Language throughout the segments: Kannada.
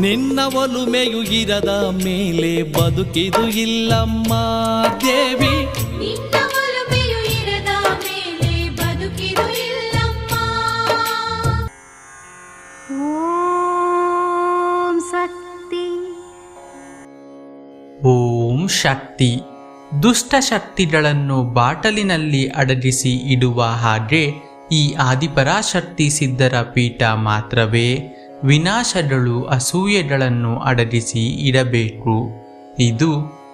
ನಿನ್ನ ಒಲುಮೆಯು ಇರದ ಮೇಲೆ ಬದುಕಿದು ಇಲ್ಲಮ್ಮ ದೇವಿ. ನಿನ್ನ ಒಲುಮೆಯು ಇರದ ಮೇಲೆ ಬದುಕಿದು ಇಲ್ಲಮ್ಮ. ಓಂ ಶಕ್ತಿ. ಓಂ ಶಕ್ತಿ. ದುಷ್ಟ ಶಕ್ತಿಗಳನ್ನು ಬಾಟಲಿನಲ್ಲಿ ಅಡಗಿಸಿ ಇಡುವ ಹಾಗೆ ಈ ಆದಿಪರಾಶಕ್ತಿ ಸಿದ್ಧರ ಪೀಠ ಮಾತ್ರವೇ ವಿನಾಶಗಳು ಅಸೂಯೆಗಳನ್ನು ಅಡಗಿಸಿ ಇಡಬೇಕು. ಇದು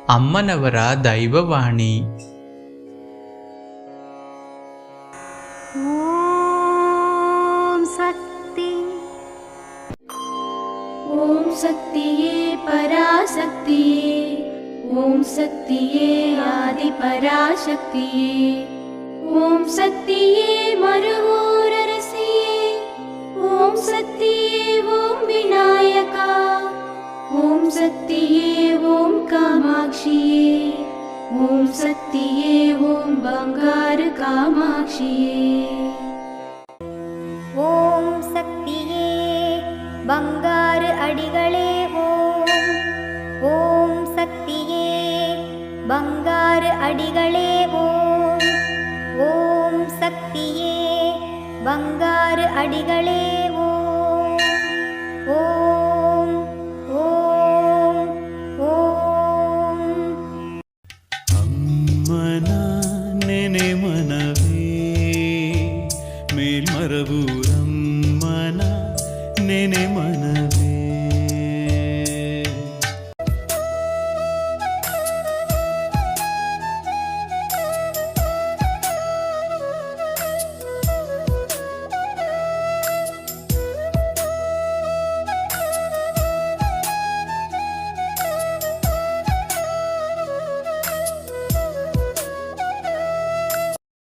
ಅಮ್ಮನವರ ದೈವವಾಣಿ. ಓಂ ಶಕ್ತಿ. ಓಂ ಶಕ್ತಿಯೇ ಪರಾಶಕ್ತಿಯೇ, ಓಂ ಶಕ್ತಿಯೇ ಆದಿಪರಾಶಕ್ತಿಯೇ, ಓಂ ಶಕ್ತಿಯೇ ಮರುವೂರರಸಿಯೇ, ಓಂ ಶಕ್ತಿಯೇ ಓಂ ವಿನಾಯಕ, ಓಂ ಶಕ್ತಿಯೇ ಓಂ ಕಾಮಾಕ್ಷಿಯೇ, ಓಂ ಶಕ್ತಿಯೇ ಓಂ ಬಂಗಾರು ಕಾಮಾಕ್ಷಿಯೇ. ಓಂ ಶಕ್ತಿಯೇ ಬಂಗಾರು ಅಡಿಗಳೇ ಓಂ. ಓಂ ಶಕ್ತಿಯೇ ಬಂಗಾರು ಅಡಿಗಳೇ ಓಂ. ಓಂ ಶಕ್ತಿಯೇ ಬಂಗಾರು ಅಡಿಗಳೇ ಓಂ. ಓಂ ಓಂ ಓಂ. ಅಮ್ಮನ ನೆನೆ ಮನವೇ ಮೇಲ್ಮರವೂರಮ್ಮನ ನೆನೆ ಮನವೇ.